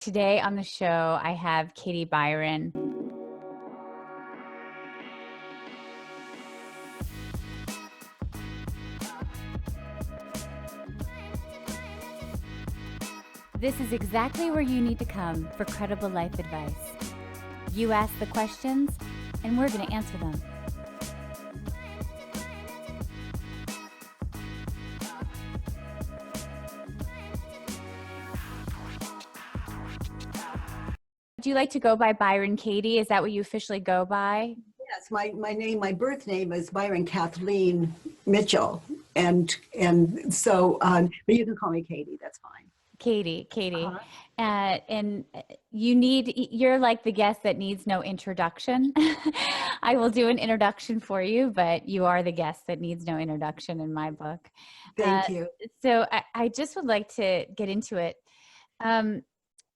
Today on the show, I have Katie Byron. This is exactly where you need to come for credible life advice. You ask the questions, and we're going to answer them. Do you like to go by Byron Katie? Is that what you officially go by? Yes, my birth name is Byron Kathleen Mitchell, and so but you can call me Katie. That's fine. Katie. Uh-huh. And you're like the guest that needs no introduction. I will do an introduction for you, but you are the guest that needs no introduction in my book. Thank you. So I just would like to get into it.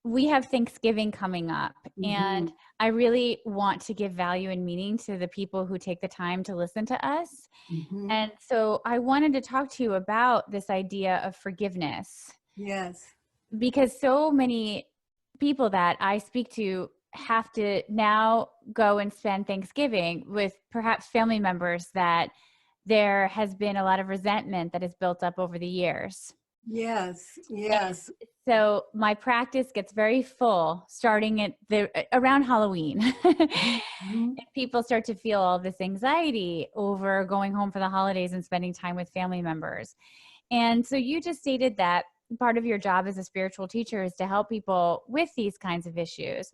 We have Thanksgiving coming up, and I really want to give value and meaning to the people who take the time to listen to us. And so I wanted to talk to you about this idea of forgiveness. Yes. Because so many people that I speak to have to now go and spend Thanksgiving with perhaps family members that there has been a lot of resentment that has built up over the years. Yes. So my practice gets very full starting around Halloween. And people start to feel all this anxiety over going home for the holidays and spending time with family members. And so you just stated that part of your job as a spiritual teacher is to help people with these kinds of issues.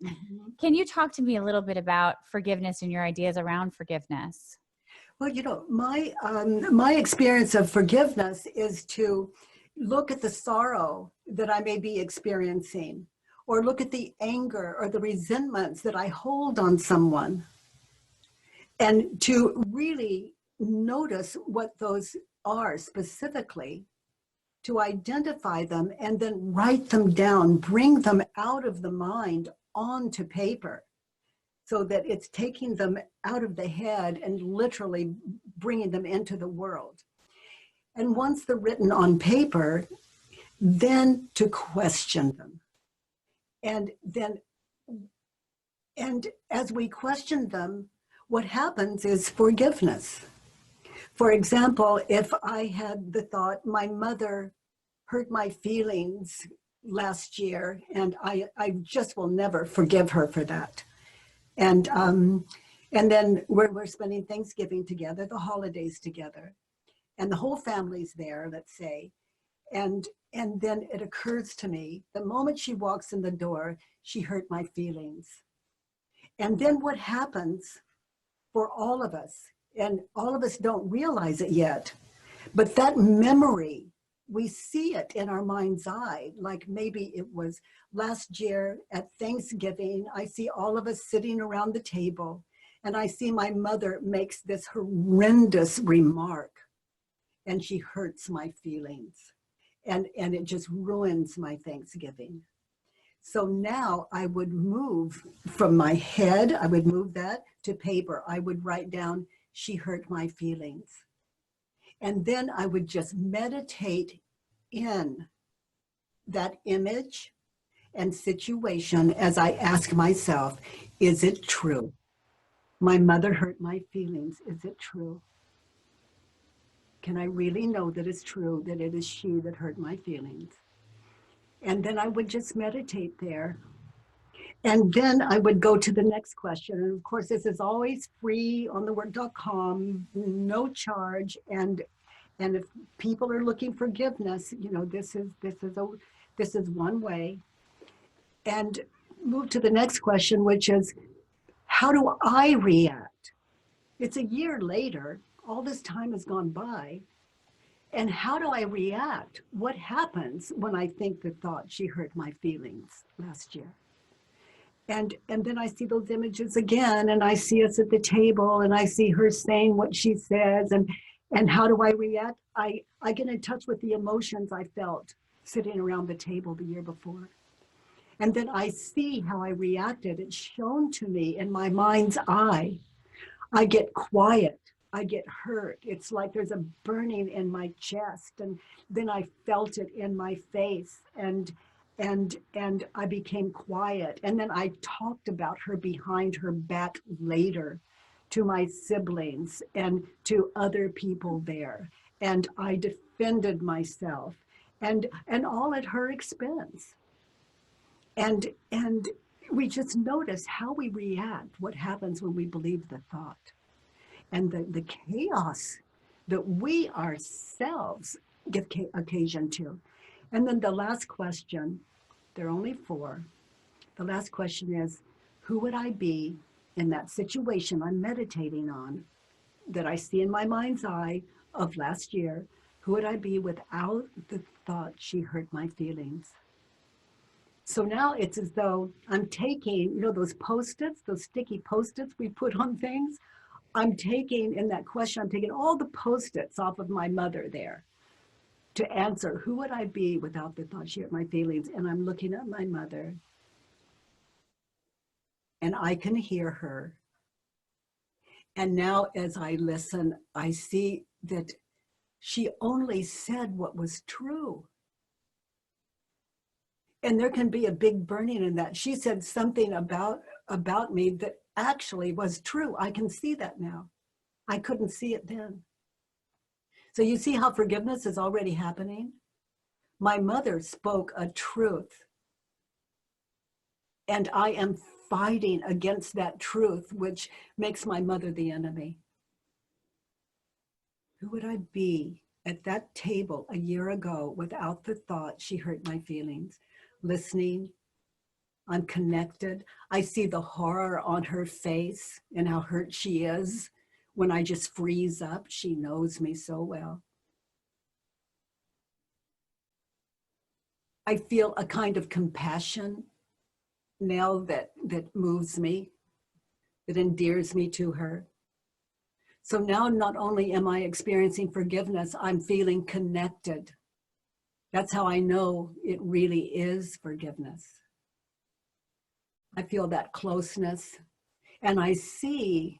Can you talk to me a little bit about forgiveness and your ideas around forgiveness? Well, my experience of forgiveness is to look at the sorrow that I may be experiencing, or look at the anger or the resentments that I hold on someone, and to really notice what those are specifically, to identify them and then write them down, bring them out of the mind onto paper, so that it's taking them out of the head and literally bringing them into the world. And once they're written on paper, then to question them. And as we question them, what happens is forgiveness. For example, if I had the thought, my mother hurt my feelings last year, and I just will never forgive her for that. And then we're spending Thanksgiving together, the holidays together, and the whole family's there, let's say. And then it occurs to me, the moment she walks in the door, she hurt my feelings. And then what happens for all of us, and all of us don't realize it yet, but that memory, we see it in our mind's eye. Like maybe it was last year at Thanksgiving, I see all of us sitting around the table, and I see my mother makes this horrendous remark, and she hurts my feelings, and it just ruins my Thanksgiving. So now I would move from my head, I would move that to paper. I would write down, she hurt my feelings. And then I would just meditate in that image and situation as I ask myself, is it true? My mother hurt my feelings. Is it true? Can I really know that it's true, that it is she that hurt my feelings? And then I would just meditate there. And then I would go to the next question. And of course, this is always free on theword.com, no charge. And if people are looking for forgiveness, this is one way. And move to the next question, which is, how do I react? It's a year later, all this time has gone by. And how do I react? What happens when I think the thought, she hurt my feelings last year? And then I see those images again, and I see us at the table, and I see her saying what she says, and how do I react? I get in touch with the emotions I felt sitting around the table the year before. And then I see how I reacted. It's shown to me in my mind's eye. I get quiet. I get hurt. It's like there's a burning in my chest. And then I felt it in my face. And and I became quiet. And then I talked about her behind her back later to my siblings and to other people there. And I defended myself and all at her expense. And we just notice how we react, what happens when we believe the thought, and the chaos that we ourselves give occasion to. And then the last question, there are only four. The last question is, who would I be in that situation I'm meditating on that I see in my mind's eye of last year? Who would I be without the thought she hurt my feelings? So now it's as though I'm taking, you know, those Post-its, those sticky Post-its we put on things. I'm taking, in that question, I'm taking all the Post-its off of my mother there to answer, who would I be without the thought she hurt my feelings? And I'm looking at my mother and I can hear her. And now as I listen, I see that she only said what was true. And there can be a big burning in that. She said something about me that actually was true. I can see that now. I couldn't see it then. So you see how forgiveness is already happening? My mother spoke a truth. And I am fighting against that truth, which makes my mother the enemy. Who would I be at that table a year ago without the thought she hurt my feelings? Listening, I'm connected. I see the horror on her face and how hurt she is when I just freeze up. She knows me so well. I feel a kind of compassion now that moves me, that endears me to her. So now not only am I experiencing forgiveness, I'm feeling connected. That's how I know it really is forgiveness. I feel that closeness, and I see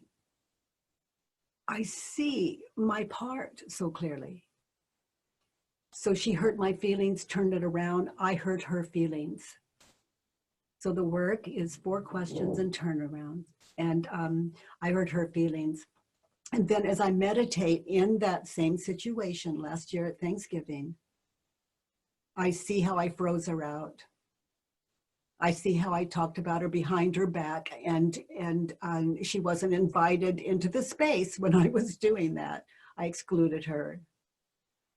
my part so clearly. So she hurt my feelings, turned it around. I hurt her feelings. So the work is 4 questions and turnaround. And I hurt her feelings. And then as I meditate in that same situation last year at Thanksgiving, I see how I froze her out. I see how I talked about her behind her back, and she wasn't invited into the space when I was doing that. I excluded her.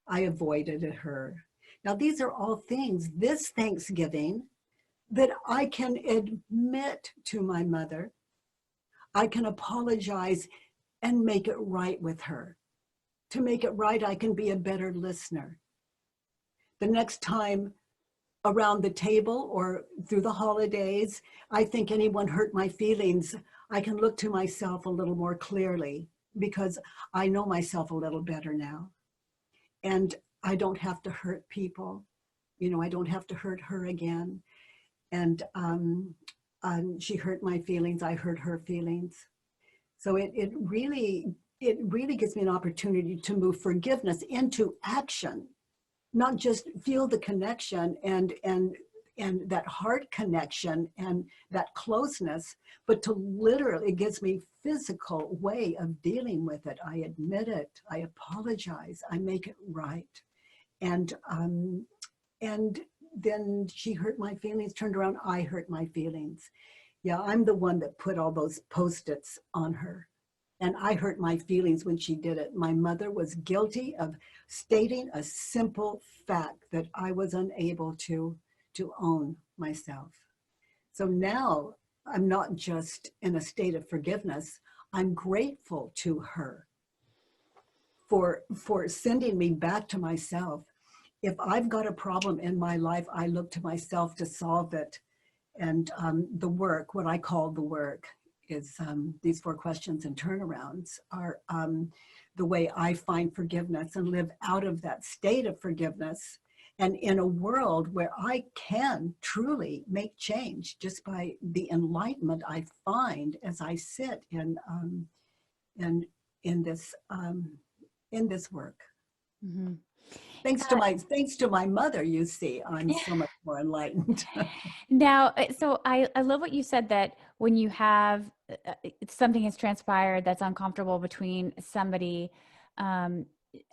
I avoided her. Now, these are all things this Thanksgiving that I can admit to my mother. I can apologize and make it right with her. To make it right, I can be a better listener. The next time around the table or through the holidays, I think anyone hurt my feelings, I can look to myself a little more clearly because I know myself a little better now. And I don't have to hurt people. You know, I don't have to hurt her again. And she hurt my feelings, I hurt her feelings. So it really gives me an opportunity to move forgiveness into action. Not just feel the connection and that heart connection and that closeness, but to literally, it gives me physical way of dealing with it. I admit it, I apologize, I make it right. And then she hurt my feelings, turned around, I hurt my feelings. Yeah, I'm the one that put all those Post-its on her. And I hurt my feelings when she did it. My mother was guilty of stating a simple fact that I was unable to own myself. So now I'm not just in a state of forgiveness, I'm grateful to her for sending me back to myself. If I've got a problem in my life, I look to myself to solve it. And the work, what I call the work, is these 4 questions and turnarounds are the way I find forgiveness and live out of that state of forgiveness. And in a world where I can truly make change just by the enlightenment I find as I sit in this work. Mm-hmm. Thanks to my mother, you see, I'm so much more enlightened. Now, so I love what you said, that when you have something has transpired that's uncomfortable between somebody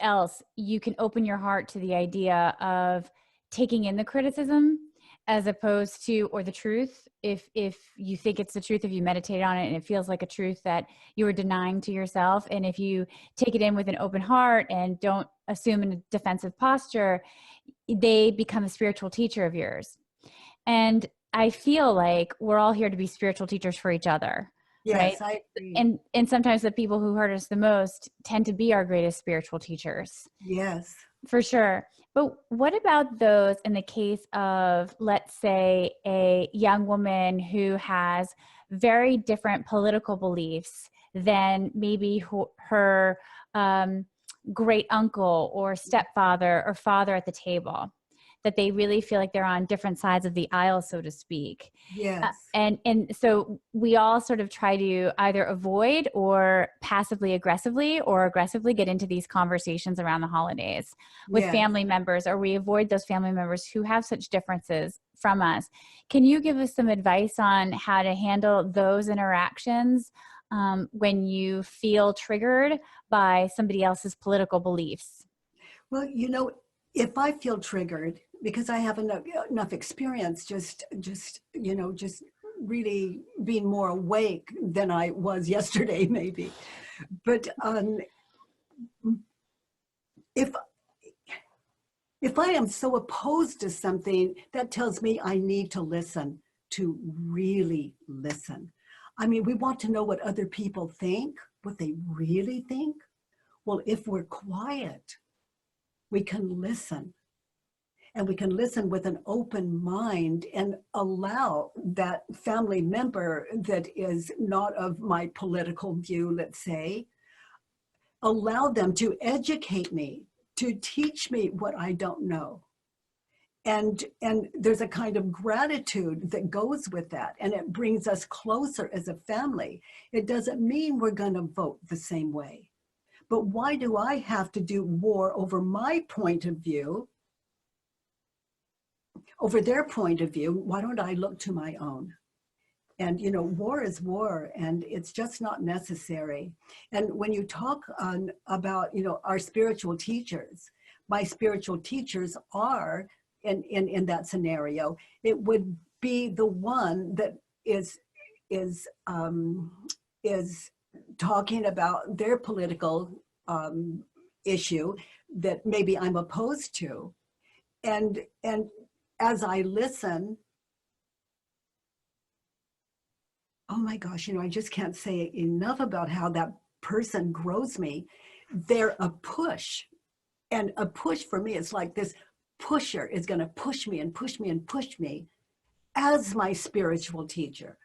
else, you can open your heart to the idea of taking in the criticism as opposed to, or the truth, if you think it's the truth, if you meditate on it and it feels like a truth that you were denying to yourself, and if you take it in with an open heart and don't assume a defensive posture, they become a spiritual teacher of yours. And I feel like we're all here to be spiritual teachers for each other, right? Yes, I agree. And sometimes the people who hurt us the most tend to be our greatest spiritual teachers. Yes. For sure. But what about those in the case of, let's say, a young woman who has very different political beliefs than maybe her great uncle or stepfather or father at the table, that they really feel like they're on different sides of the aisle, so to speak. Yes. And so we all sort of try to either avoid or passively aggressively or aggressively get into these conversations around the holidays with Yes. family members, or we avoid those family members who have such differences from us. Can you give us some advice on how to handle those interactions when you feel triggered by somebody else's political beliefs? Well, you know, if I feel triggered, because I have enough experience, just really being more awake than I was yesterday, maybe. But if I am so opposed to something, that tells me I need to listen, to really listen. I mean, we want to know what other people think, what they really think. Well, if we're quiet, we can listen. And we can listen with an open mind and allow that family member that is not of my political view, let's say, allow them to educate me, to teach me what I don't know. And there's a kind of gratitude that goes with that, and it brings us closer as a family. It doesn't mean we're going to vote the same way. But why do I have to do war over my point of view, over their point of view? Why don't I look to my own? And, you know, war is war, and it's just not necessary. And when you talk about, you know, our spiritual teachers, my spiritual teachers are, in that scenario, it would be the one that is talking about their political issue that maybe I'm opposed to. And as I listen, oh my gosh, you know, I just can't say enough about how that person grows me. They're a push. And a push for me is like this pusher is going to push me and push me and push me as my spiritual teacher,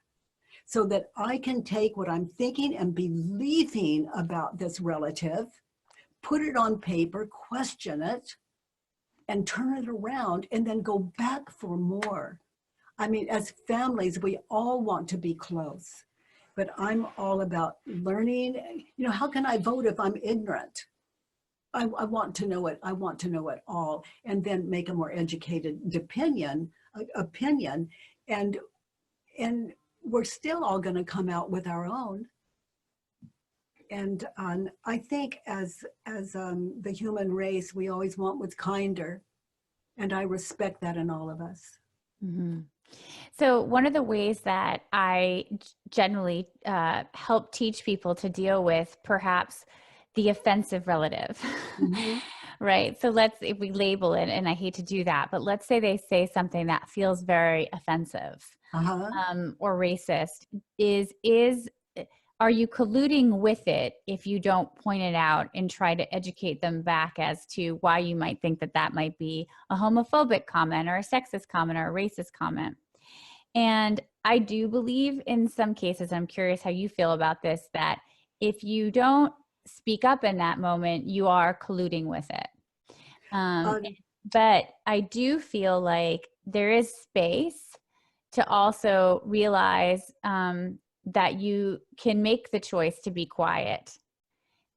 so that I can take what I'm thinking and believing about this relative, put it on paper, question it, and turn it around, and then go back for more. I mean, as families, we all want to be close, but I'm all about learning. You know, how can I vote if I'm ignorant? I want to know it. I want to know it all, and then make a more educated opinion, and we're still all going to come out with our own. And I think as the human race, we always want what's kinder, and I respect that in all of us. Mm-hmm. So one of the ways that I generally help teach people to deal with perhaps the offensive relative, Mm-hmm. right? So if we label it, and I hate to do that, but let's say they say something that feels very offensive or racist. Are you colluding with it if you don't point it out and try to educate them back as to why you might think that that might be a homophobic comment or a sexist comment or a racist comment? And I do believe in some cases, I'm curious how you feel about this, that if you don't speak up in that moment, you are colluding with it. But I do feel like there is space to also realize that you can make the choice to be quiet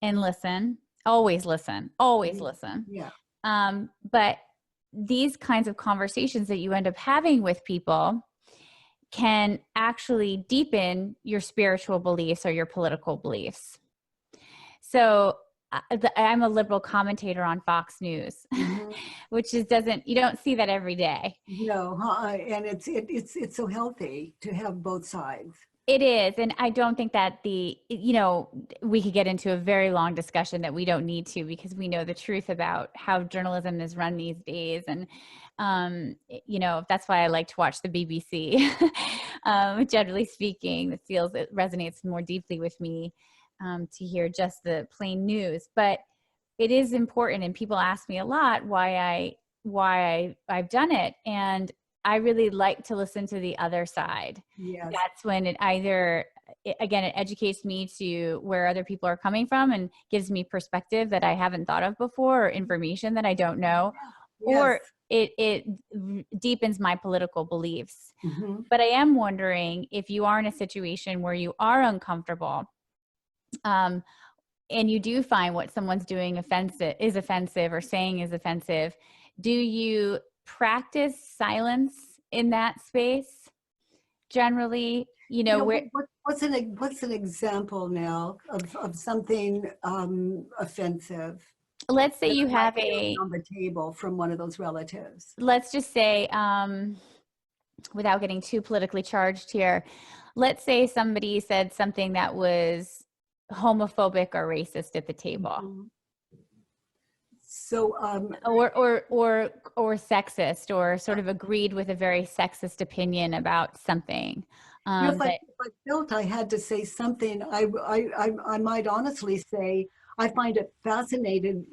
and listen. Always listen. Always listen. Yeah. But these kinds of conversations that you end up having with people can actually deepen your spiritual beliefs or your political beliefs. So I'm a liberal commentator on Fox News, which is you don't see that every day. No, and it's so healthy to have both sides. It is. And I don't think that we could get into a very long discussion that we don't need to, because we know the truth about how journalism is run these days. And, that's why I like to watch the BBC, generally speaking. It resonates more deeply with me to hear just the plain news. But it is important. And people ask me a lot why I've done it. And I really like to listen to the other side. Yes. That's when it educates me to where other people are coming from and gives me perspective that I haven't thought of before, or information that I don't know, or it deepens my political beliefs. But I am wondering if you are in a situation where you are uncomfortable, and you do find what someone's doing is offensive or saying is offensive, do you practice silence in that space generally? What's an example now of something offensive? Let's say you have on the table from one of those relatives. Let's just say, without getting too politically charged here, let's say somebody said something that was homophobic or racist at the table. So, or sexist, or sort of agreed with a very sexist opinion about something. If I felt I had to say something, I might honestly say I find it fascinating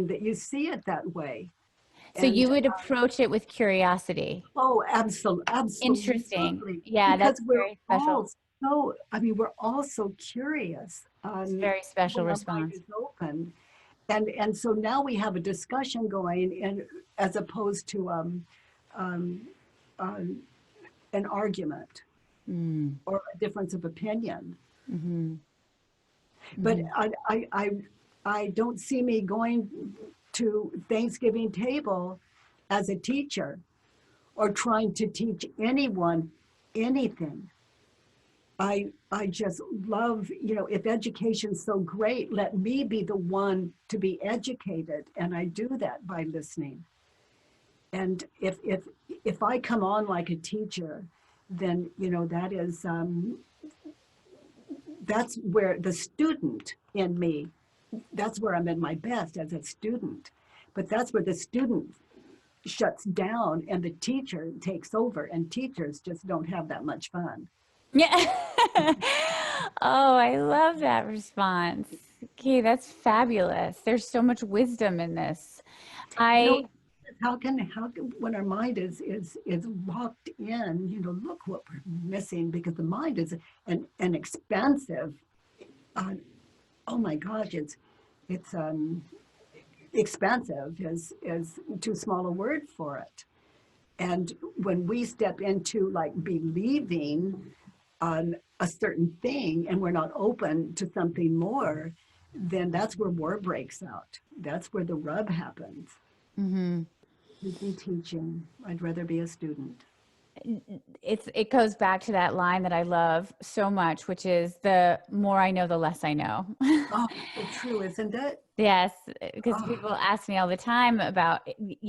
that you see it that way. So you would approach it with curiosity. Oh, absolutely. Interesting. Yeah, because that's very special. We're all so curious. It's a very special response. Mind is open. And so now we have a discussion going, and as opposed to an argument or a difference of opinion. But I don't see me going to Thanksgiving table as a teacher or trying to teach anyone anything. I just love, if education's so great, let me be the one to be educated. And I do that by listening. And if I come on like a teacher, then, that is, that's where the student in me, that's where I'm at my best, as a student. But that's where the student shuts down and the teacher takes over, and teachers just don't have that much fun. Yeah. Oh, I love that response. Okay, that's fabulous. There's so much wisdom in this. How can when our mind is locked in, look what we're missing, because the mind is an expansive, oh my gosh, it's expansive is too small a word for it. And when we step into like believing on a certain thing and we're not open to something more, then that's where war breaks out. That's where the rub happens. Teaching. I'd rather be a student. It goes back to that line that I love so much, which is, the more I know, the less I know. Oh, it's true, isn't it? Yes, because people ask me all the time about,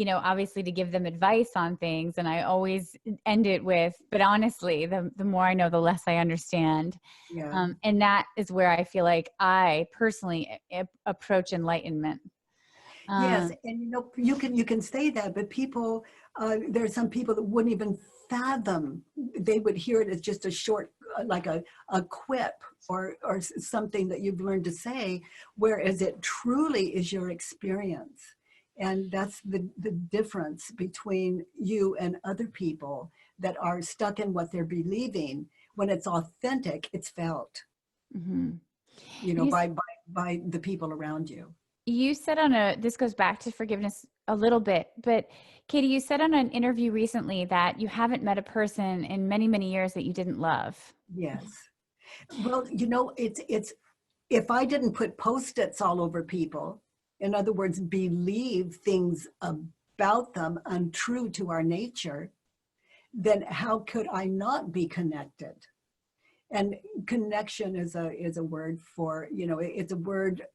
obviously to give them advice on things. And I always end it with, but honestly, the more I know, the less I understand. Yeah. And that is where I feel like I personally approach enlightenment. Yes, and you can say that, but people, there are some people that wouldn't even fathom. They would hear it as just a short, like a quip or something that you've learned to say, whereas it truly is your experience. And that's the difference between you and other people that are stuck in what they're believing. When it's authentic, it's felt, by the people around you. You said this goes back to forgiveness a little bit, but Katie, you said on an interview recently that you haven't met a person in many, many years that you didn't love. Yes. Well, it's if I didn't put Post-its all over people, in other words, believe things about them untrue to our nature, then how could I not be connected? And connection is a word for, it's a word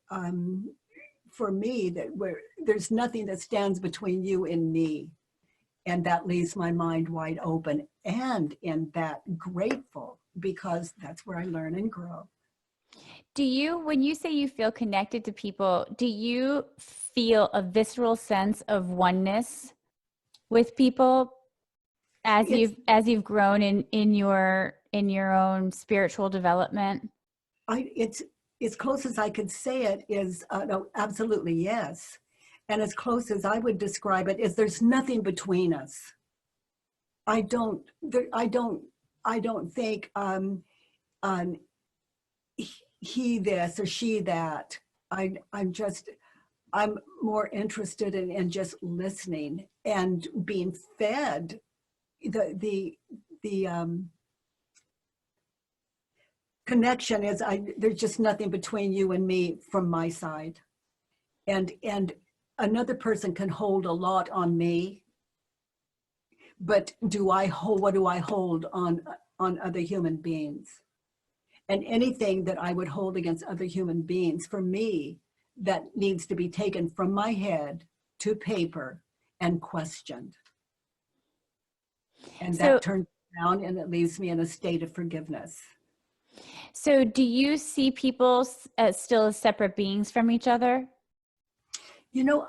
for me that where there's nothing that stands between you and me. And that leaves my mind wide open, and in that grateful, because that's where I learn and grow. Do you, when you say you feel connected to people, do you feel a visceral sense of oneness with people as you've grown in your own spiritual development? It's as close as I could say it is no, absolutely yes, and as close as I would describe it is there's nothing between us. I don't think he this or she that. I'm more interested in just listening and being fed the connection is there's just nothing between you and me from my side, and another person can hold a lot on me, but what do I hold on other human beings? And anything that I would hold against other human beings, for me, that needs to be taken from my head to paper and questioned. And that turns around and it leaves me in a state of forgiveness. So do you see people as still as separate beings from each other?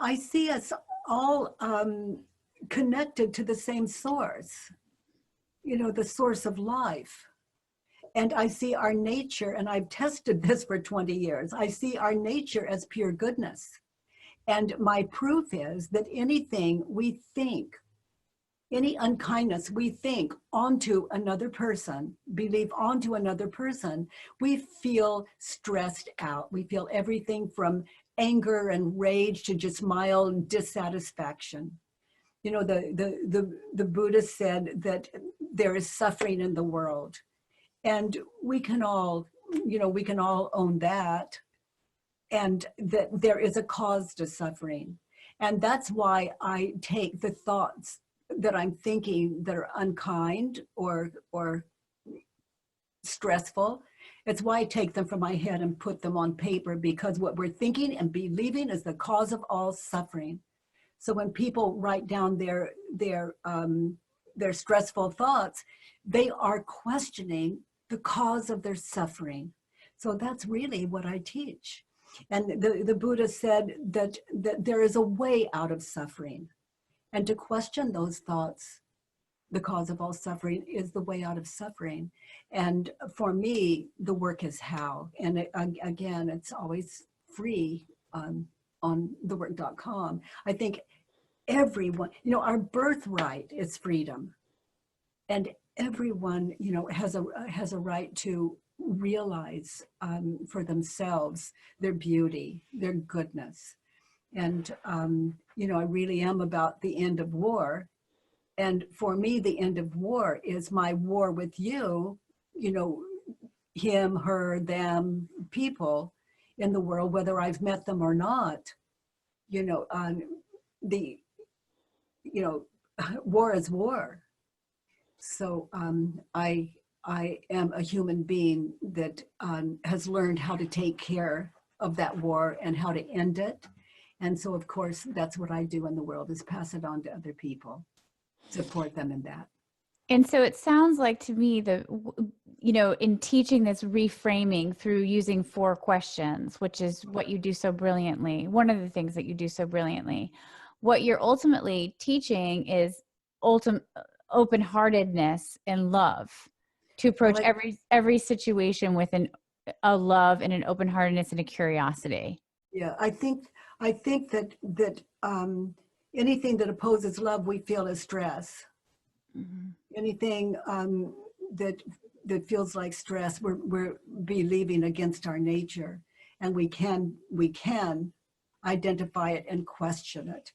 I see us all connected to the same source, the source of life. And I see our nature, and I've tested this for 20 years, I see our nature as pure goodness. And my proof is that anything we think, any unkindness we think onto another person, believe onto another person, we feel stressed out. We feel everything from anger and rage to just mild dissatisfaction. The Buddha said that there is suffering in the world. And we can all own that, and that there is a cause to suffering. And that's why I take the thoughts that I'm thinking that are unkind or stressful. It's why I take them from my head and put them on paper, because what we're thinking and believing is the cause of all suffering. So when people write down their stressful thoughts, they are questioning the cause of their suffering. So that's really what I teach. And the Buddha said that there is a way out of suffering. And to question those thoughts, the cause of all suffering, is the way out of suffering. And for me, the work is how. And again, it's always free on thework.com. I think everyone, our birthright is freedom. And everyone, has a right to realize for themselves their beauty, their goodness. And, I really am about the end of war. And for me, the end of war is my war with you, him, her, them, people in the world, whether I've met them or not. War is war. So I am a human being that has learned how to take care of that war and how to end it. And so, of course, that's what I do in the world, is pass it on to other people, support them in that. And so it sounds like to me that, in teaching this reframing through using 4 questions, which is what you do so brilliantly, one of the things that you do so brilliantly, what you're ultimately teaching is open-heartedness and love, to approach every situation with a love and an open-heartedness and a curiosity. Yeah, I think that anything that opposes love, we feel as stress. Mm-hmm. Anything that feels like stress, we're believing against our nature, and we can identify it and question it,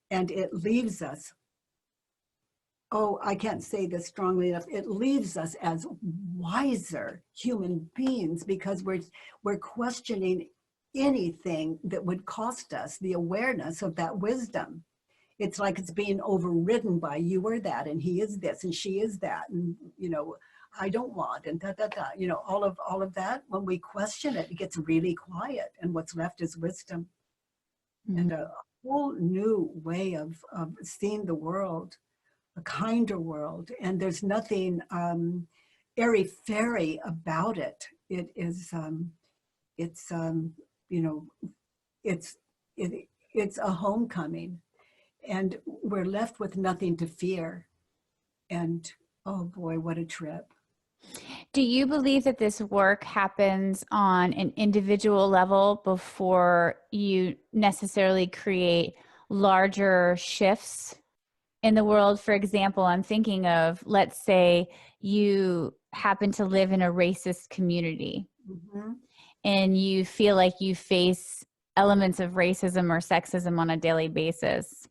and it leaves us. Oh, I can't say this strongly enough. It leaves us as wiser human beings, because we're questioning anything that would cost us the awareness of that wisdom. It's like it's being overridden by you are that, and he is this, and she is that, and I don't want, and da da da. All of that. When we question it, it gets really quiet, and what's left is wisdom, and a whole new way of seeing the world, a kinder world. And there's nothing airy-fairy about it. It is, it's a homecoming, and we're left with nothing to fear. And oh boy, what a trip. Do you believe that this work happens on an individual level before you necessarily create larger shifts in the world? For example, I'm thinking of, let's say you happen to live in a racist community, and you feel like you face elements of racism or sexism on a daily basis.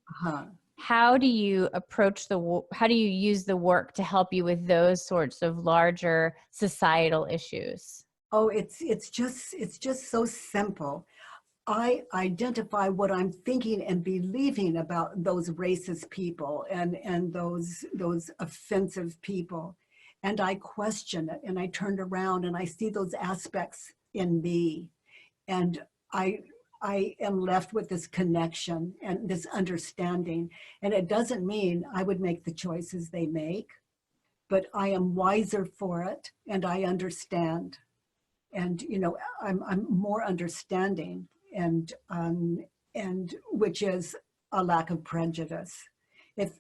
How do you approach how do you use the work to help you with those sorts of larger societal issues? Oh, it's just so simple. I identify what I'm thinking and believing about those racist people and those offensive people. And I question it, and I turn around and I see those aspects in me. And I am left with this connection and this understanding. And it doesn't mean I would make the choices they make, but I am wiser for it, and I understand. And I'm more understanding, and which is a lack of prejudice.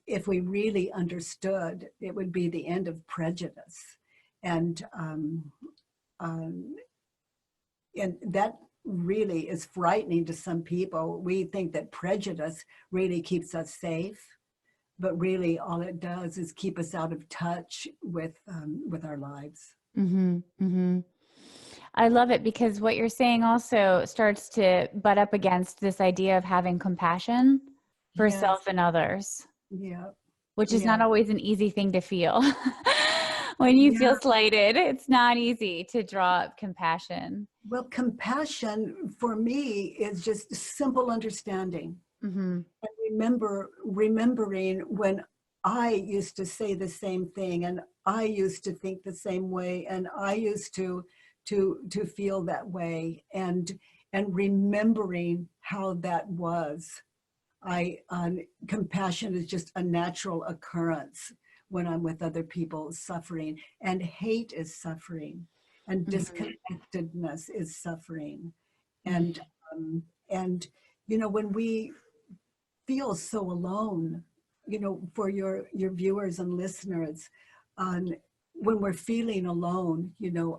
If we really understood, it would be the end of prejudice, and that really is frightening to some people. We think that prejudice really keeps us safe, but really all it does is keep us out of touch with our lives. I love it, because what you're saying also starts to butt up against this idea of having compassion for self and others. Which is not always an easy thing to feel. When you feel slighted, it's not easy to draw up compassion. Well, compassion for me is just simple understanding. And remembering when I used to say the same thing, and I used to think the same way, and I used to feel that way, and remembering how that was. Compassion is just a natural occurrence when I'm with other people suffering, and hate is suffering, and disconnectedness is suffering. And when we feel so alone, for your viewers and listeners, when we're feeling alone,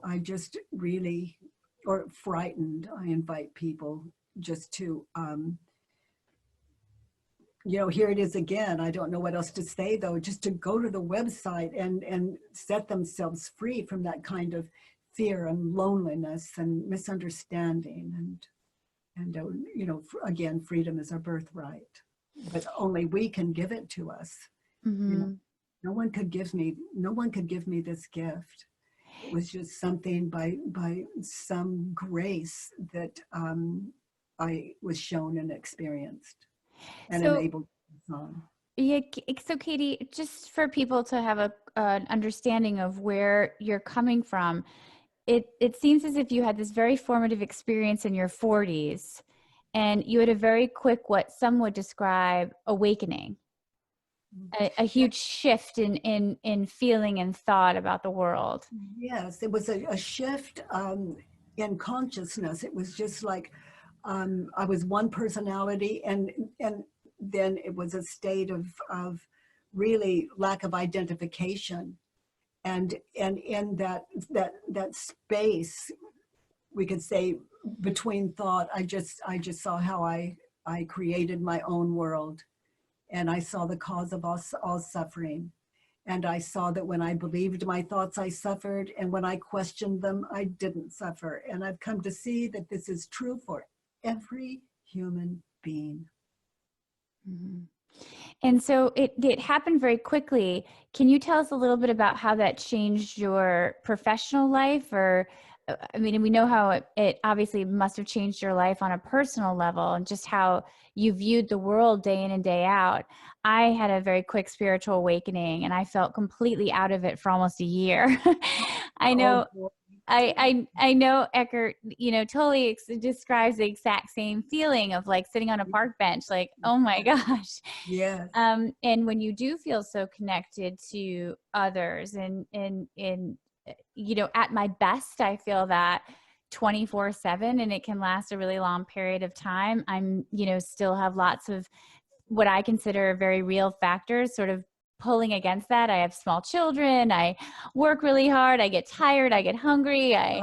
I just really, or frightened, I invite people just to, here it is again. I don't know what else to say, though, just to go to the website and set themselves free from that kind of fear and loneliness and misunderstanding. And again, freedom is our birthright, but only we can give it to us. No one could give me this gift. It was just something by some grace that I was shown and experienced. And enabled to pass on. Yeah, so Katie, just for people to have an understanding of where you're coming from, it seems as if you had this very formative experience in your 40s, and you had a very quick, what some would describe, awakening, a huge shift in feeling and thought about the world. Yes, it was a shift in consciousness. It was just like, I was one personality, and then it was a state of really lack of identification, and in that space, we could say, between thought, I just saw how I created my own world, and I saw the cause of all suffering. And I saw that when I believed my thoughts, I suffered, and when I questioned them, I didn't suffer. And I've come to see that this is true for every human being. And so it happened very quickly. Can you tell us a little bit about how that changed your professional life, or I mean, we know how it obviously must have changed your life on a personal level, and just how you viewed the world day in and day out. I had a very quick spiritual awakening, and I felt completely out of it for almost a year. I Oh, know, boy. I know Eckert, totally describes the exact same feeling of like sitting on a park bench, like, oh my gosh. Yes. And when you do feel so connected to others, and at my best, I feel that 24/7, and it can last a really long period of time. I'm, still have lots of what I consider very real factors sort of pulling against that. I have small children. I work really hard. I get tired. I get hungry. I,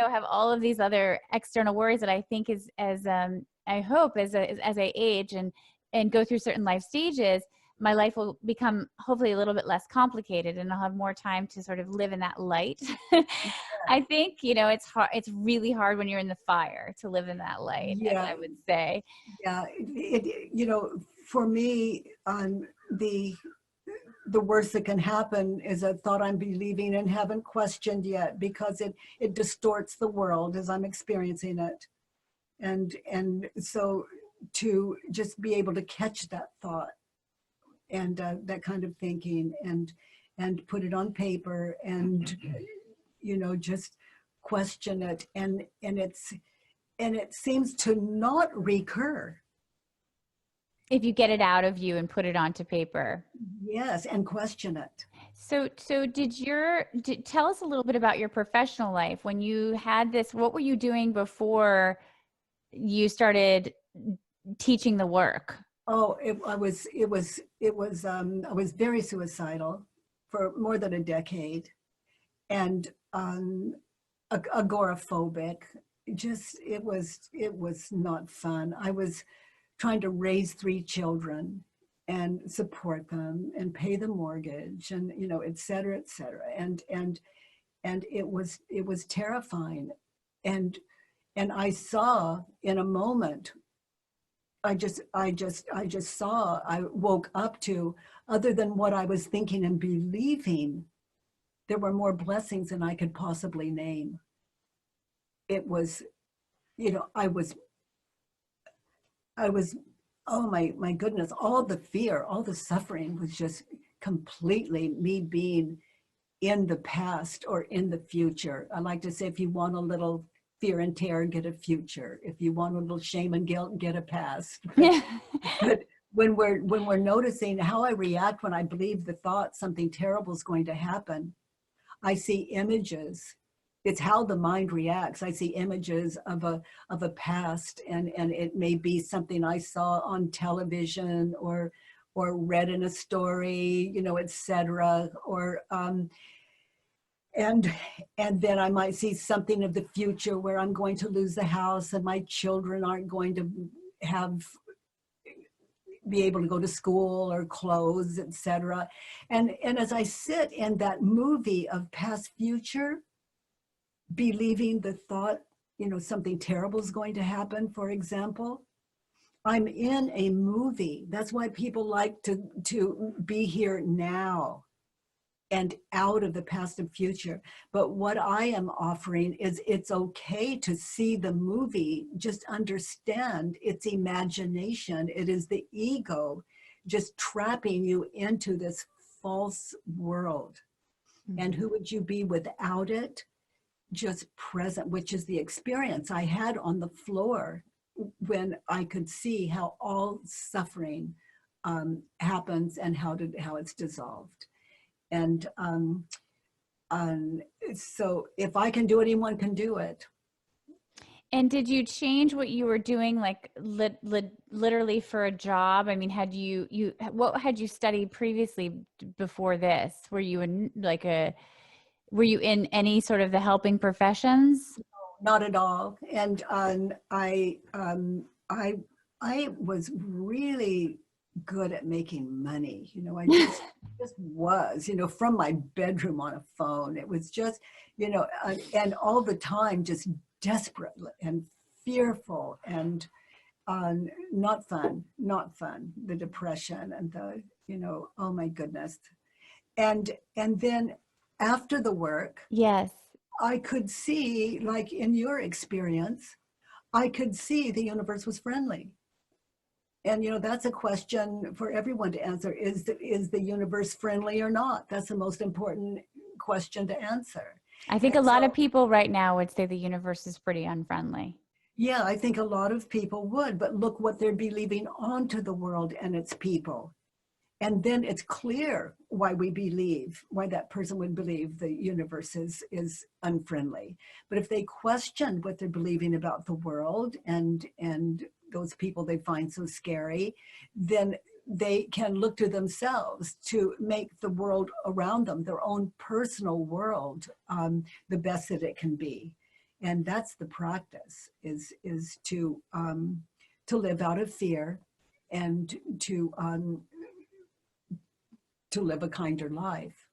have all of these other external worries that I think is as I hope as I age and go through certain life stages, my life will become hopefully a little bit less complicated, and I'll have more time to sort of live in that light. I think, it's hard. It's really hard when you're in the fire to live in that light, as Yeah. I would say. Yeah. For me, the worst that can happen is a thought I'm believing and haven't questioned yet, because it distorts the world as I'm experiencing it. And so to just be able to catch that thought and that kind of thinking, and put it on paper, and just question it, and it seems to not recur. If you get it out of you and put it onto paper. Yes, and question it. So tell us a little bit about your professional life. When you had this, what were you doing before you started teaching the work? Oh, I was very suicidal for more than a decade, and agoraphobic. Just it was not fun. I was trying to raise 3 children and support them and pay the mortgage, and et cetera, et cetera. And it was terrifying. And I saw in a moment, I just saw, I woke up to, other than what I was thinking and believing, there were more blessings than I could possibly name. It was, I was, oh my goodness, all the fear, all the suffering was just completely me being in the past or in the future. I like to say, if you want a little fear and terror, get a future. If you want a little shame and guilt, get a past. But when we're noticing how I react when I believe the thought something terrible is going to happen, I see images. It's how the mind reacts. I see images of a past, and it may be something I saw on television or read in a story, et cetera, or and then I might see something of the future where I'm going to lose the house and my children aren't going to be able to go to school or clothes, et cetera. And as I sit in that movie of past future, believing the thought, something terrible is going to happen, for example, I'm in a movie. That's why people like to be here now and out of the past and future. But what I am offering is, it's okay to see the movie, just understand it's imagination. It is the ego just trapping you into this false world. Mm-hmm. And who would you be without it? Just present, which is the experience I had on the floor when I could see how all suffering happens and how it's dissolved. And so if I can do it, anyone can do it. And did you change what you were doing, like literally for a job? I mean, what had you studied previously before this? Were you in any sort of the helping professions? No, not at all. And I was really good at making money. I just was, from my bedroom on a phone. It was just, and all the time just desperate and fearful and not fun. The depression and the, oh my goodness. And then after the work, yes, I could see, like in your experience, I could see the universe was friendly. And, that's a question for everyone to answer. Is the universe friendly or not? That's the most important question to answer. I think a And lot of so, people right now would say the universe is pretty unfriendly. yeah, I think a lot of people would, but look what they're believing onto the world and its people. And then it's clear why that person would believe the universe is unfriendly. But if they questioned what they're believing about the world and those people they find so scary, then they can look to themselves to make the world around them, their own personal world, the best that it can be. And that's the practice, is to live out of fear and to live a kinder life.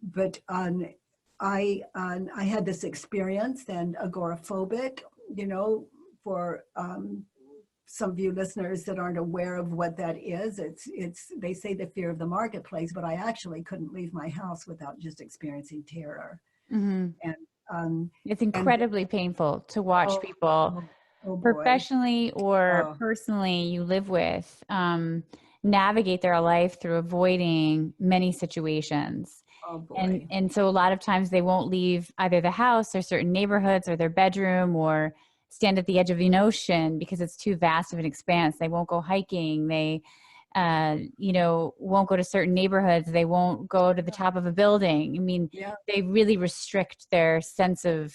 But I had this experience, and agoraphobic, for some of you listeners that aren't aware of what that is, it's they say the fear of the marketplace, but I actually couldn't leave my house without just experiencing terror. Mm-hmm. It's And incredibly painful to watch oh, people oh boy, professionally or oh, personally you live with navigate their life through avoiding many situations. oh And boy. so a lot of times they won't leave either the house or certain neighborhoods or their bedroom, or stand at the edge of an ocean because it's too vast of an expanse. They won't go hiking. They won't go to certain neighborhoods. They won't go to the top of a building. I mean, Yeah. they really restrict their sense of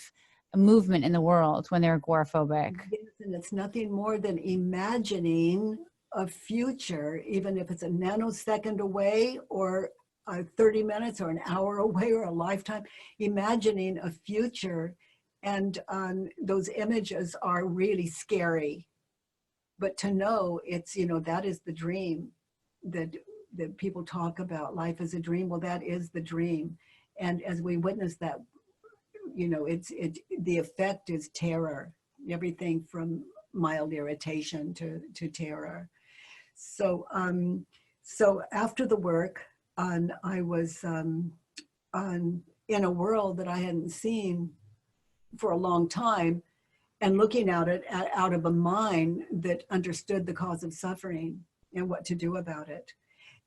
movement in the world when they're agoraphobic. Yes, and it's nothing more than imagining a future, even if it's a nanosecond away or 30 minutes or an hour away or a lifetime, imagining a future. And those images are really scary. But to know it's, that is the dream that people talk about. Life is a dream. Well, that is the dream. And as we witness that, the effect is terror, everything from mild irritation to terror. So after the work, I was in a world that I hadn't seen for a long time, and looking at it out of a mind that understood the cause of suffering and what to do about it.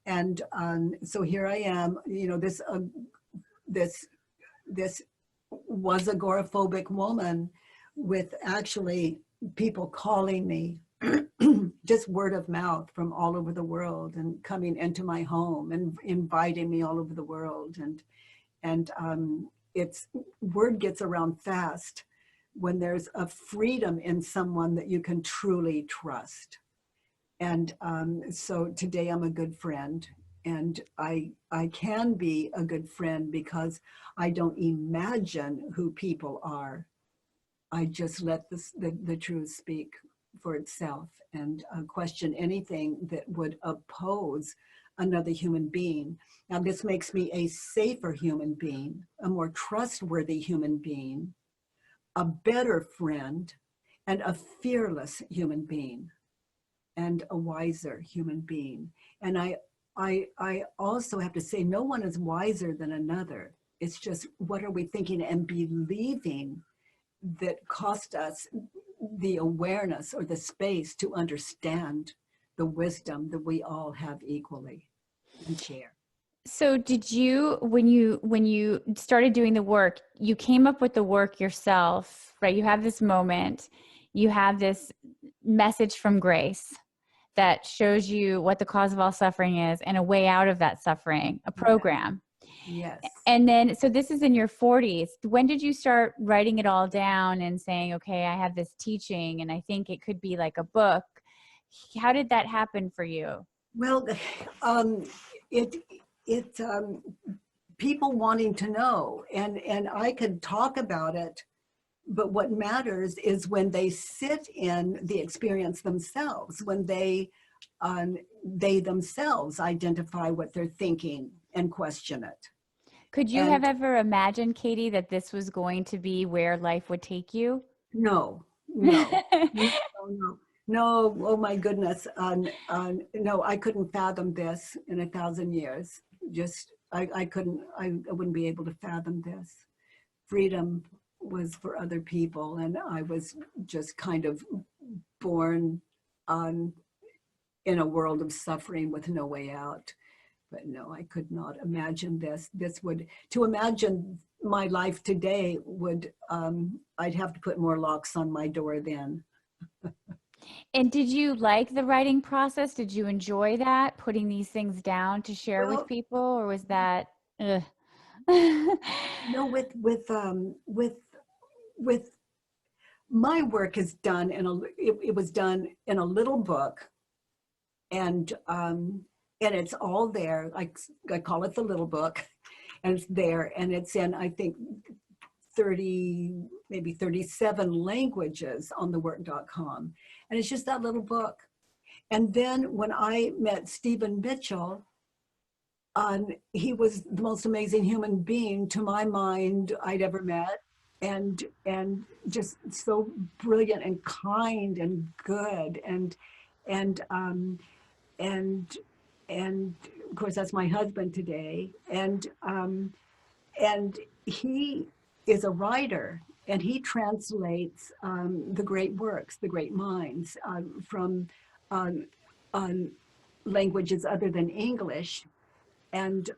And so here I am, this was agoraphobic woman, with actually people calling me, just word of mouth from all over the world, and coming into my home and inviting me all over the world. And it's word gets around fast when there's a freedom in someone that you can truly trust. And so today I'm a good friend. And I can be a good friend because I don't imagine who people are. I just let the truth speak for itself, and question anything that would oppose another human being. Now, this makes me a safer human being, a more trustworthy human being, a better friend, and a fearless human being, and a wiser human being. And I also have to say, no one is wiser than another. It's just, what are we thinking and believing that cost us the awareness or the space to understand the wisdom that we all have equally and share. So did you, when you started doing the work, you came up with the work yourself, right? You have this moment, you have this message from grace that shows you what the cause of all suffering is and a way out of that suffering, a program. Yes. And then, so this is in your 40s. When did you start writing it all down and saying, okay, I have this teaching and I think it could be like a book? How did that happen for you? Well, people wanting to know, and I could talk about it, but what matters is when they sit in the experience themselves, when they themselves identify what they're thinking and question it. Could you have And ever imagined, Katie, that this was going to be where life would take you? no, no, no, no, no. Oh my goodness. No, I couldn't fathom this in 1,000 years. Just, I couldn't, I wouldn't be able to fathom this. Freedom, for other people, and I was just kind of born on in a world of suffering with no way out. But no, I could not imagine this. To imagine my life today would, I'd have to put more locks on my door then. And did you like the writing process? Did you enjoy that, putting these things down to share with Well, people, or was that, ugh? no, with my work is done it was done in a little book, and it's all there. I call it the little book, and it's there, and it's in, I think, 30, maybe 37 languages on thework.com. And it's just that little book. And then when I met Stephen Mitchell, he was the most amazing human being to my mind I'd ever met. And just so brilliant and kind and good. And of course, that's my husband today. And he is a writer, and he translates the great works, the great minds from languages other than English, and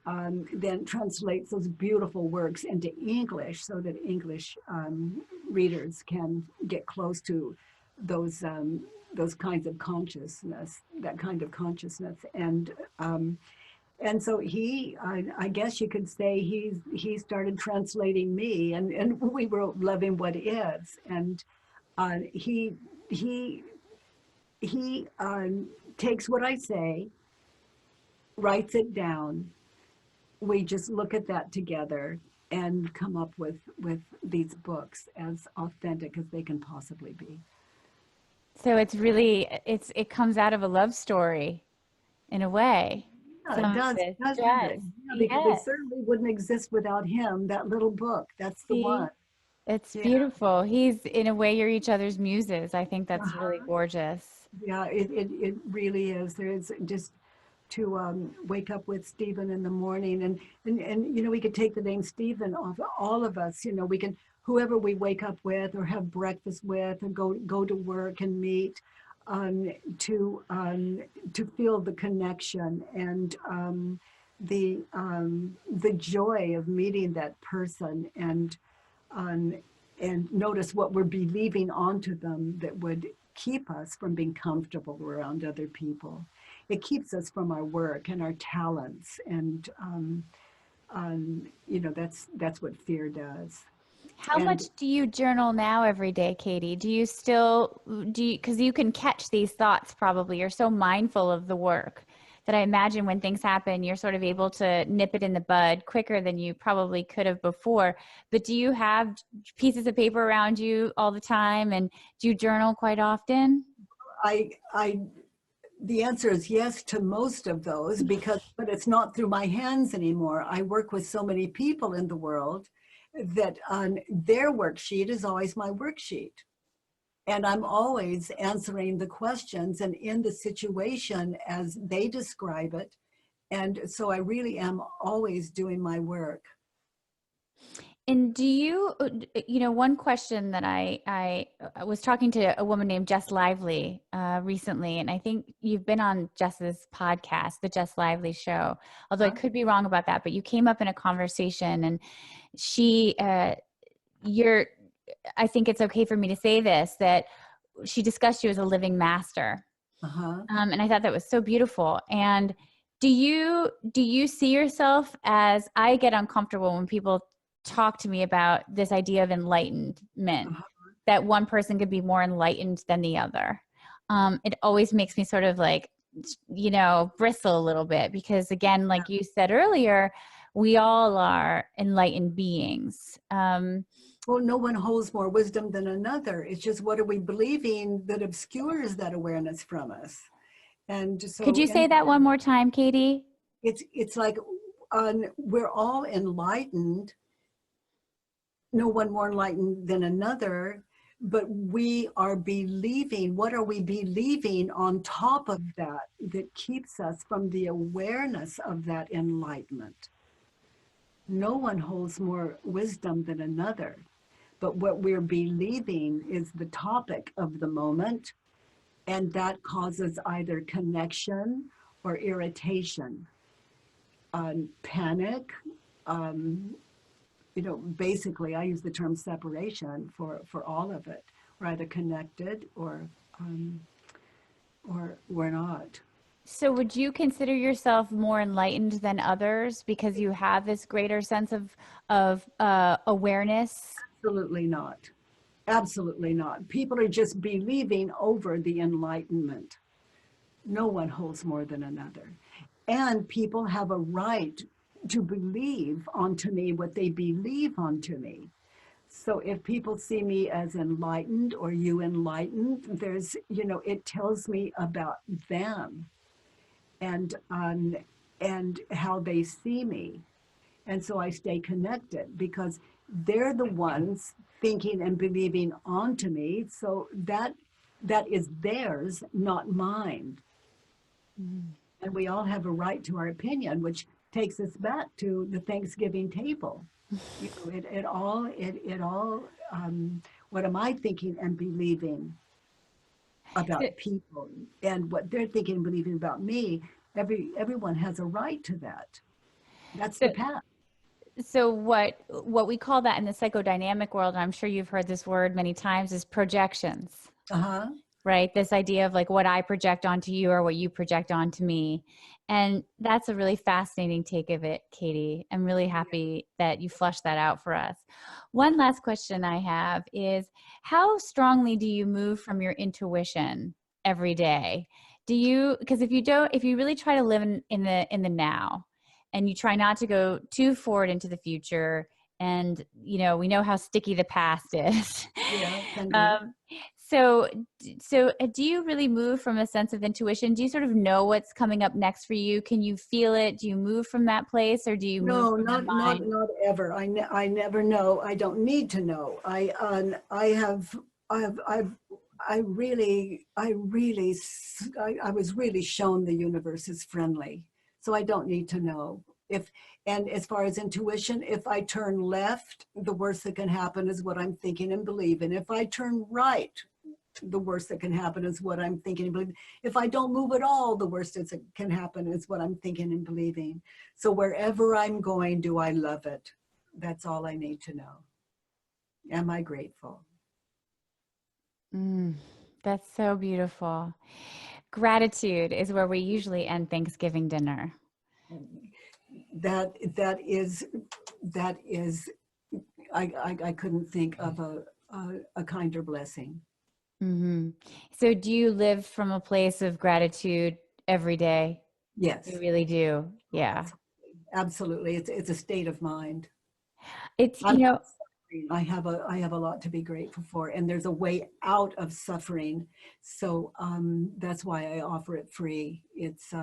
then translates those beautiful works into English so that English readers can get close to those kinds of consciousness, that kind of consciousness. And so I guess you could say he started translating me, and we were loving what is. And he takes what I say, writes it down. We just look at that together and come up with these books as authentic as they can possibly be. So it's really, it comes out of a love story in a way. Yeah, it does, doesn't it? Yeah, because it certainly wouldn't exist without him, that little book. That's the one. It's beautiful. He's, in a way, you're each other's muses. I think that's really gorgeous. Yeah, it really is. There's just to wake up with Stephen in the morning, and you know, we could take the name Stephen off all of us. You know, we can, whoever we wake up with or have breakfast with and go to work and meet, to feel the connection and the joy of meeting that person, and notice what we're believing onto them that would keep us from being comfortable around other people. It keeps us from our work and our talents, and you know, that's what fear does. How much do you journal now every day, Katie? Do you still, because you can catch these thoughts probably. You're so mindful of the work that I imagine when things happen, you're sort of able to nip it in the bud quicker than you probably could have before. But do you have pieces of paper around you all the time, and do you journal quite often? The answer is yes to most of those, but it's not through my hands anymore. I work with so many people in the world that their worksheet is always my worksheet. And I'm always answering the questions and in the situation as they describe it. And so I really am always doing my work. And do you, you know, one question that I was talking to a woman named Jess Lively recently, and I think you've been on Jess's podcast, the Jess Lively Show, although I could be wrong about that, but you came up in a conversation, and she, I think it's okay for me to say this, that she discussed you as a living master. And I thought that was so beautiful. And do you see yourself as, I get uncomfortable when people talk to me about this idea of enlightenment, that one person could be more enlightened than the other. It always makes me sort of like, you know, bristle a little bit, because again, like you said earlier, we all are enlightened beings. Well, no one holds more wisdom than another. It's just, what are we believing that obscures that awareness from us? And so, could you say that one more time, Katie? It's like we're all enlightened. No one more enlightened than another, but we are believing. What are we believing on top of that keeps us from the awareness of that enlightenment? No one holds more wisdom than another, but what we're believing is the topic of the moment, and that causes either connection or irritation, panic. Basically, I use the term separation for all of it. We're either connected or we're not. So would you consider yourself more enlightened than others because you have this greater sense of awareness? Absolutely not. Absolutely not. People are just believing over the enlightenment. No one holds more than another. And people have a right to believe onto me what they believe onto me. So if people see me as enlightened or you enlightened, there's, it tells me about them and how they see me. And so I stay connected because they're the ones thinking and believing onto me. So that is theirs, not mine. And we all have a right to our opinion, which takes us back to the Thanksgiving table. It all, what am I thinking and believing about people, and what they're thinking and believing about me? Everyone has a right to that. That's the path. So what we call that in the psychodynamic world, and I'm sure you've heard this word many times, is projections. Right? This idea of like what I project onto you or what you project onto me. And that's a really fascinating take of it, Katie. I'm really happy that you flushed that out for us. One last question I have is, how strongly do you move from your intuition every day? Because if you really try to live in the now, and you try not to go too forward into the future, and we know how sticky the past is. Yeah, so do you really move from a sense of intuition? Do you sort of know what's coming up next for you? Can you feel it? Do you move from that place, or do you move from the mind? not ever. I never know. I don't need to know. I was really shown the universe is friendly, so I don't need to know. And as far as intuition, if I turn left, the worst that can happen is what I'm thinking and believing. If I turn right, the worst that can happen is what I'm thinking and believing. If I don't move at all, the worst that can happen is what I'm thinking and believing. So wherever I'm going, do I love it? That's all I need to know. Am I grateful? That's so beautiful. Gratitude is where we usually end Thanksgiving dinner. That is I couldn't think of a kinder blessing. So do you live from a place of gratitude every day? Yes. You really do. Yeah. Absolutely. It's a state of mind. It's, I have a lot to be grateful for, and there's a way out of suffering. So that's why I offer it free. It's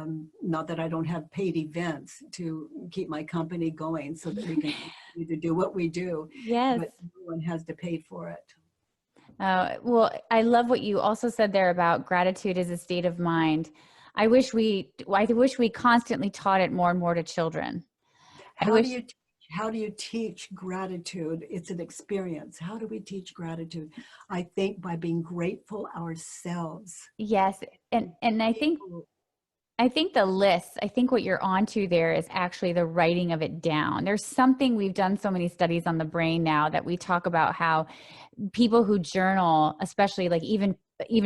not that I don't have paid events to keep my company going so that we can continue to do what we do. Yes. But no one has to pay for it. Well, I love what you also said there about gratitude as a state of mind. I wish we constantly taught it more and more to children. How do you teach gratitude? It's an experience. How do we teach gratitude? I think by being grateful ourselves. Yes. And I think the list, I think what you're onto there is actually the writing of it down. There's something, we've done so many studies on the brain now that we talk about how people who journal, especially like even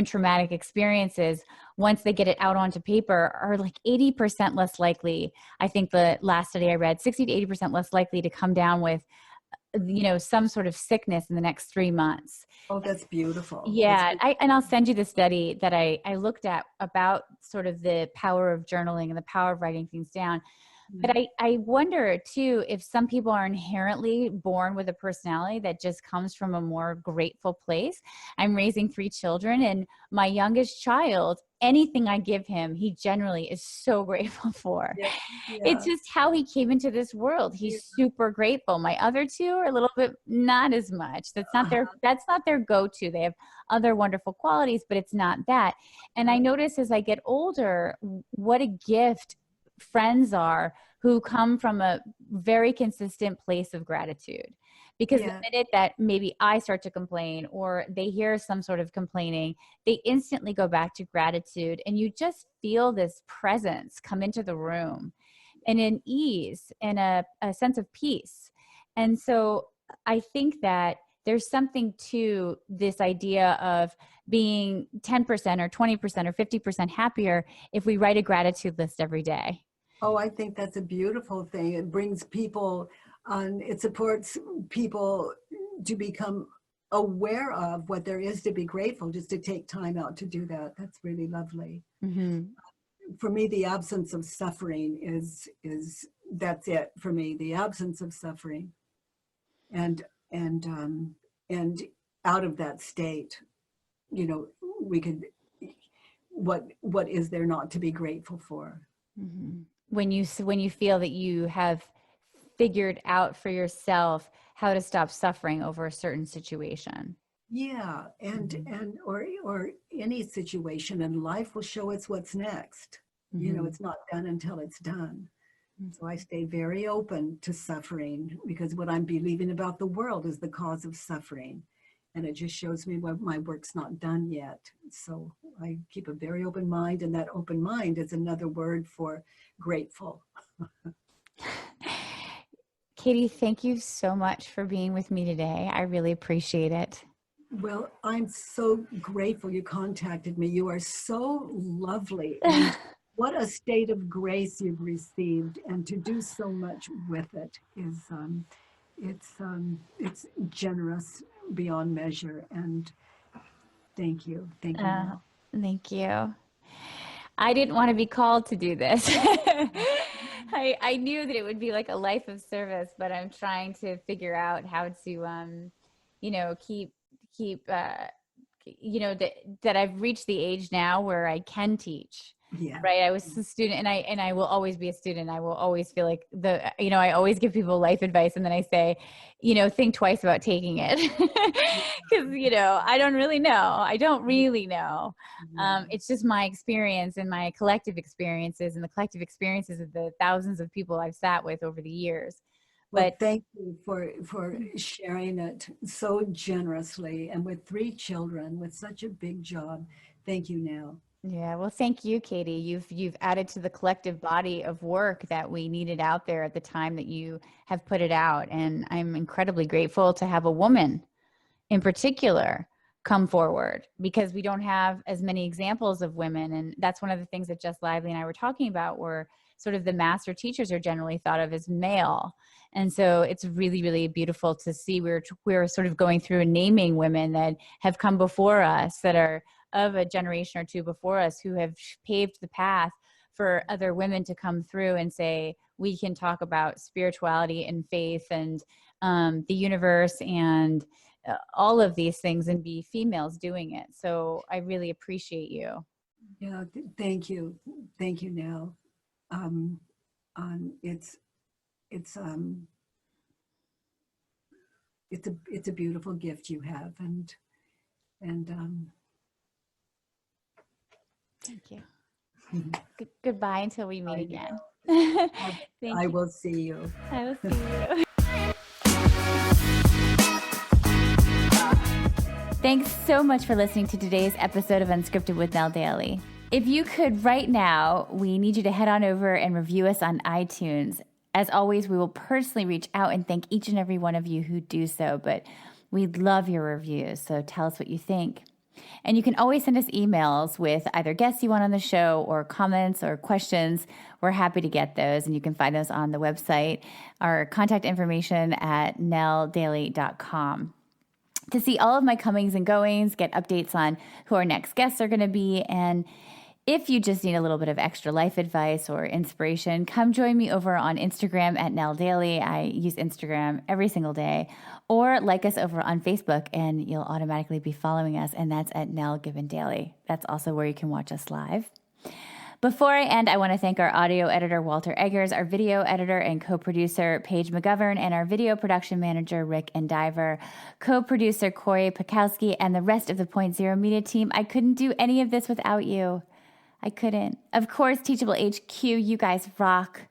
traumatic experiences, once they get it out onto paper, are like 80% less likely. I think the last study I read, 60 to 80% less likely to come down with, some sort of sickness in the next 3 months. Oh, that's beautiful. Yeah. And I'll send you the study that I looked at about sort of the power of journaling and the power of writing things down. But I wonder too, if some people are inherently born with a personality that just comes from a more grateful place. I'm raising 3 children, and my youngest child, anything I give him, he generally is so grateful for. Yeah. It's just how he came into this world. He's super grateful. My other 2 are a little bit not as much. That's not their go-to. They have other wonderful qualities, but it's not that. And I notice as I get older, what a gift friends are who come from a very consistent place of gratitude, Because the minute that maybe I start to complain or they hear some sort of complaining, they instantly go back to gratitude, and you just feel this presence come into the room, and an ease and a sense of peace. And so I think that there's something to this idea of being 10% or 20% or 50% happier if we write a gratitude list every day. Oh, I think that's a beautiful thing. It brings people on, it supports people to become aware of what there is to be grateful, just to take time out to do that. That's really lovely. Mm-hmm. For me, the absence of suffering is that's it for me, the absence of suffering. And out of that state, you know, we could, what is there not to be grateful for? Mm-hmm. When you feel that you have figured out for yourself how to stop suffering over a certain situation. Yeah, and or any situation in life will show us what's next. Mm-hmm. You know, it's not done until it's done. Mm-hmm. So I stay very open to suffering, because what I'm believing about the world is the cause of suffering. And it just shows me what my work's not done yet. So I keep a very open mind, and that open mind is another word for grateful. Katie, thank you so much for being with me today. I really appreciate it. Well, I'm so grateful you contacted me. You are so lovely. And what a state of grace you've received. And to do so much with it is, it's generous beyond measure. And thank you. Thank you. Thank you. I didn't want to be called to do this. I knew that it would be like a life of service, but I'm trying to figure out how to, keep, that I've reached the age now where I can teach. Yeah. Right. I was a student, and I will always be a student. I will always feel like I always give people life advice, and then I say, think twice about taking it, because, I don't really know. I don't really know. It's just my experience and my collective experiences and the collective experiences of the thousands of people I've sat with over the years. Well, thank you for sharing it so generously, and with 3 children, with such a big job. Thank you, Nell. Yeah, well, thank you, Katie. You've added to the collective body of work that we needed out there at the time that you have put it out. And I'm incredibly grateful to have a woman in particular come forward, because we don't have as many examples of women. And that's one of the things that Jess Lively and I were talking about, where sort of the master teachers are generally thought of as male. And so it's really, really beautiful to see we're sort of going through and naming women that have come before us, that are of a generation or two before us, who have paved the path for other women to come through and say, we can talk about spirituality and faith and the universe and all of these things, and be females doing it. So I really appreciate you. Yeah, thank you. Thank you, Nell. It's a beautiful gift you have, and thank you. Goodbye until we meet again. I will see you. I will see you. Thanks so much for listening to today's episode of Unscripted with Nell Daly. If you could right now, we need you to head on over and review us on iTunes. As always, we will personally reach out and thank each and every one of you who do so, but we'd love your reviews, so tell us what you think. And you can always send us emails with either guests you want on the show or comments or questions. We're happy to get those, and you can find those on the website, our contact information at nelldaly.com. To see all of my comings and goings, get updates on who our next guests are going to be, and if you just need a little bit of extra life advice or inspiration, come join me over on Instagram at Nell Daly. I use Instagram every single day. Or like us over on Facebook, and you'll automatically be following us, and that's at Nell Given Daily. That's also where you can watch us live. Before I end, I want to thank our audio editor, Walter Eggers, our video editor and co-producer, Paige McGovern, and our video production manager, Rick Endiver, co-producer, Corey Pakowski, and the rest of the Point Zero Media team. I couldn't do any of this without you. I couldn't. Of course, Teachable HQ, you guys rock.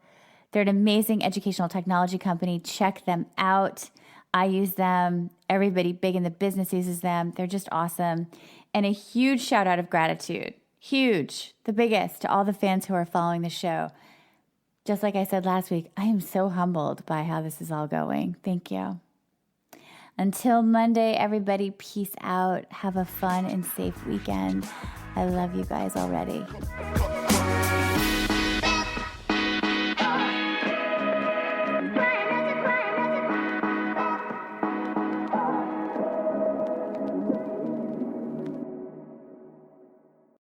They're an amazing educational technology company. Check them out. I use them. Everybody big in the business uses them. They're just awesome. And a huge shout out of gratitude. Huge. The biggest to all the fans who are following the show. Just like I said last week, I am so humbled by how this is all going. Thank you. Until Monday, everybody, peace out. Have a fun and safe weekend. I love you guys already.